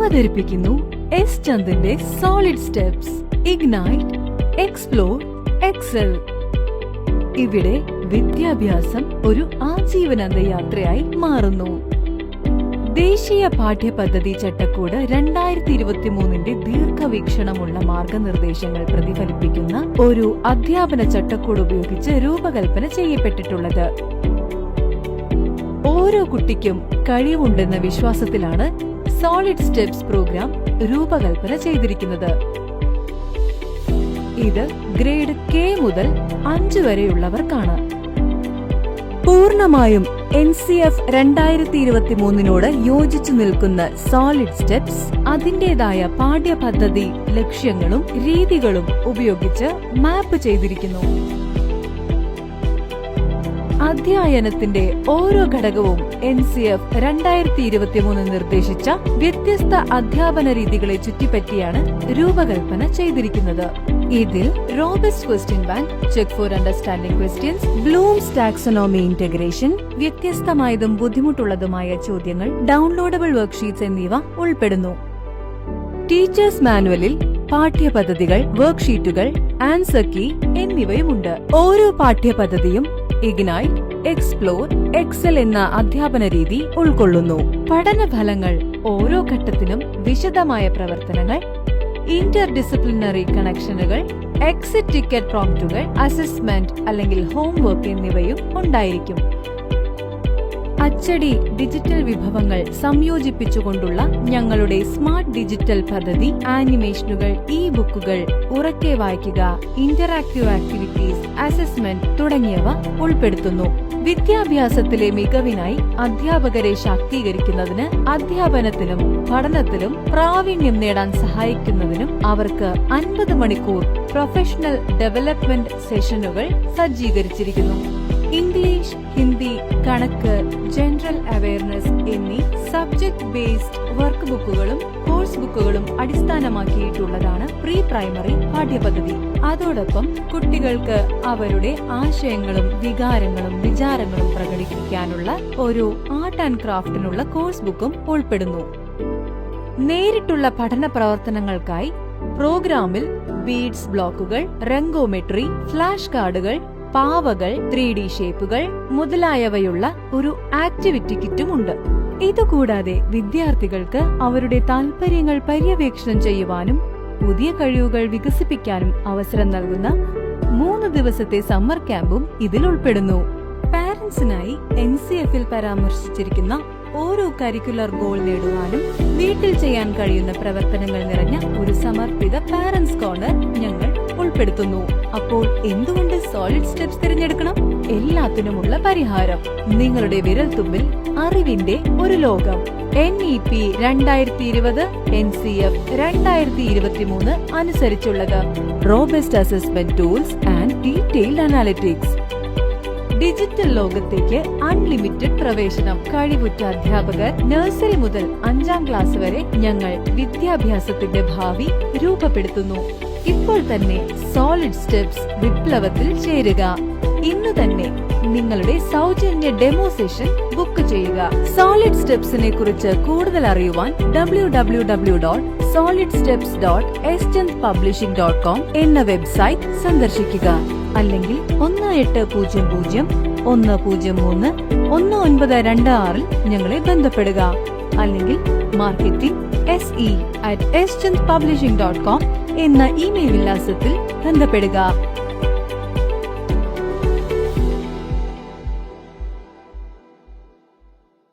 അവതരിപ്പിക്കുന്നു എസ് ചന്ദിന്റെ solid steps. Ignite, explore, excel. ഇവിടെ വിദ്യാഭ്യാസം ഒരു ആജീവനാന്ത യാത്രയായി മാറുന്നു. ദേശീയ പാഠ്യപദ്ധതി ചട്ടക്കൂട് 2023 ദീർഘവീക്ഷണമുള്ള മാർഗനിർദ്ദേശങ്ങൾ പ്രതിഫലിപ്പിക്കുന്ന ഒരു അധ്യാപന ചട്ടക്കൂട് ഉപയോഗിച്ച് രൂപകൽപ്പന ചെയ്യപ്പെട്ടിട്ടുള്ളത്. ഓരോ കുട്ടിക്കും കഴിവുണ്ടെന്ന വിശ്വാസത്തിലാണ് സോളിഡ് സ്റ്റെപ്സ് പ്രോഗ്രാം രൂപകൽപ്പന ചെയ്തിരിക്കുന്നത്. ഇത് ഗ്രേഡ് K മുതൽ 5 വരെയുള്ളവർക്കാണ്. പൂർണ്ണമായും NCF 2023 യോജിച്ചു നിൽക്കുന്ന സോളിഡ് സ്റ്റെപ്സ് അതിന്റേതായ പാഠ്യപദ്ധതി ലക്ഷ്യങ്ങളും രീതികളും ഉപയോഗിച്ച് മാപ്പ് ചെയ്തിരിക്കുന്നു. അധ്യയനത്തിന്റെ ഓരോ ഘടകവും NCF 2023 നിർദ്ദേശിച്ച വ്യത്യസ്ത അധ്യാപന രീതികളെ ചുറ്റിപ്പറ്റിയാണ് രൂപകൽപ്പന ചെയ്തിരിക്കുന്നത്. ഇതിൽ robust question bank, check for understanding questions, Bloom's taxonomy integration, വ്യത്യസ്തമായതും ബുദ്ധിമുട്ടുള്ളതുമായ ചോദ്യങ്ങൾ, ഡൗൺലോഡബിൾ വർക്ക്ഷീറ്റ്സ് എന്നിവ ഉൾപ്പെടുന്നു. ടീച്ചേഴ്സ് മാനുവലിൽ പാഠ്യപദ്ധതികൾ, വർക്ക്ഷീറ്റുകൾ, ആൻസർ കീ എന്നിവയുമുണ്ട്. ഓരോ പാഠ്യപദ്ധതിയും ഇഗ്നൈറ്റ്, എക്സ്പ്ലോർ, എക്സൽ എന്ന അധ്യാപന രീതി ഉൾക്കൊള്ളുന്നു. പഠനഫലങ്ങൾ ഓരോ ഘട്ടത്തിലും വിശദമായ പ്രവർത്തനങ്ങൾ, ഇന്റർ ഡിസിപ്ലിനറി കണക്ഷനുകൾ, എക്സിറ്റ് ടിക്കറ്റ് പ്രോംപ്റ്റുകൾ, അസസ്മെന്റ് അല്ലെങ്കിൽ ഹോംവർക്ക് എന്നിവയും ഉണ്ടായിരിക്കും. അച്ചടി, ഡിജിറ്റൽ വിഭവങ്ങൾ സംയോജിപ്പിച്ചുകൊണ്ടുള്ള ഞങ്ങളുടെ സ്മാർട്ട് ഡിജിറ്റൽ പദ്ധതി ആനിമേഷനുകൾ, ഇ-ബുക്കുകൾ, ഉറക്കെ വായിക്കുക, ഇന്ററാക്റ്റീവ് ആക്ടിവിറ്റീസ്, അസസ്മെന്റ് തുടങ്ങിയവ ഉൾപ്പെടുത്തുന്നു. വിദ്യാഭ്യാസത്തിലെ മികവിനായി അധ്യാപകരെ ശാക്തീകരിക്കുന്നതിന് അധ്യാപനത്തിലും പഠനത്തിലും പ്രാവീണ്യം നേടാൻ സഹായിക്കുന്നതിനും അവർക്ക് 50 മണിക്കൂർ പ്രൊഫഷണൽ ഡെവലപ്മെന്റ് സെഷനുകൾ സജ്ജീകരിച്ചിരിക്കുന്നു. ഇംഗ്ലീഷ്, ഹിന്ദി, കണക്ക്, ജനറൽ അവയർനെസ് എന്നീ സബ്ജക്ട് ബേസ്ഡ് വർക്ക് ബുക്കുകളും കോഴ്സ് ബുക്കുകളും അടിസ്ഥാനമാക്കിയിട്ടുള്ളതാണ് പ്രീ പ്രൈമറി പാഠ്യപദ്ധതി. അതോടൊപ്പം കുട്ടികൾക്ക് അവരുടെ ആശയങ്ങളും വികാരങ്ങളും വിചാരങ്ങളും പ്രകടിപ്പിക്കാനുള്ള ഒരു ആർട്ട് ആൻഡ് ക്രാഫ്റ്റിനുള്ള കോഴ്സ് ബുക്കും ഉൾപ്പെടുന്നു. നേരിട്ടുള്ള പഠന പ്രവർത്തനങ്ങൾക്കായി പ്രോഗ്രാമിൽ ബീഡ്സ് ബ്ലോക്കുകൾ, രംഗോമെട്രി, ഫ്ലാഷ് കാർഡുകൾ, പാവകൾ, 3D ഷേപ്പുകൾ മുതലായവയുള്ള ഒരു ആക്ടിവിറ്റി കിറ്റുമുണ്ട്. ഇതുകൂടാതെ വിദ്യാർത്ഥികൾക്ക് അവരുടെ താൽപര്യങ്ങൾ പര്യവേക്ഷണം ചെയ്യുവാനും പുതിയ കഴിവുകൾ വികസിപ്പിക്കാനും അവസരം നൽകുന്ന 3 ദിവസത്തെ സമ്മർ ക്യാമ്പും ഇതിൽ ഉൾപ്പെടുന്നു. പാരന്റ്സിനായി NCFൽ പരാമർശിച്ചിരിക്കുന്ന ഓരോ കരിക്കുലർ ഗോൾ നേടുവാനും വീട്ടിൽ ചെയ്യാൻ കഴിയുന്ന പ്രവർത്തനങ്ങൾ നിറഞ്ഞ ഒരു സമർപ്പിത പാരന്റ്സ് കോർണർ ഞങ്ങൾ ഉൾപ്പെടുത്തുന്നു. അപ്പോൾ എന്തുകൊണ്ട് സോളിഡ് സ്റ്റെപ്സ് തിരഞ്ഞെടുക്കണം? എല്ലാത്തിനുമുള്ള പരിഹാരം നിങ്ങളുടെ വിരൽത്തുമ്പിൽ, അറിവിന്റെ ഒരു ലോകം. NEP 2020 NCF 2023 അനുസരിച്ചുള്ളത്. Robust assessment tools and detailed analytics. Digital ലോകത്തേക്ക് അൺലിമിറ്റഡ് പ്രവേശനം. കഴിവുറ്റ അധ്യാപകർ. നഴ്സറി മുതൽ 5ാം ക്ലാസ് വരെ ഞങ്ങൾ വിദ്യാഭ്യാസത്തിന്റെ ഭാവി രൂപപ്പെടുത്തുന്നു. ഇപ്പോൾ തന്നെ സോളിഡ് സ്റ്റെപ്സ് വിപ്ലവത്തിൽ ചേരുക. ഇന്ന് തന്നെ നിങ്ങളുടെ സൗജന്യ ഡെമോ സെഷൻ ബുക്ക് ചെയ്യുക. സോളിഡ് സ്റ്റെപ്സിനെ കുറിച്ച് കൂടുതൽ അറിയുവാൻ www.solidsteps.schandpublishing.com എന്ന വെബ്സൈറ്റ് സന്ദർശിക്കുക. അല്ലെങ്കിൽ 1803-103-1926 ഞങ്ങളെ ബന്ധപ്പെടുക. അല്ലെങ്കിൽ മാർക്കറ്റിംഗ് SE@schandpublishing.com എന്ന ഇമെയിൽ വിലാസത്തിൽ ബന്ധപ്പെടുക.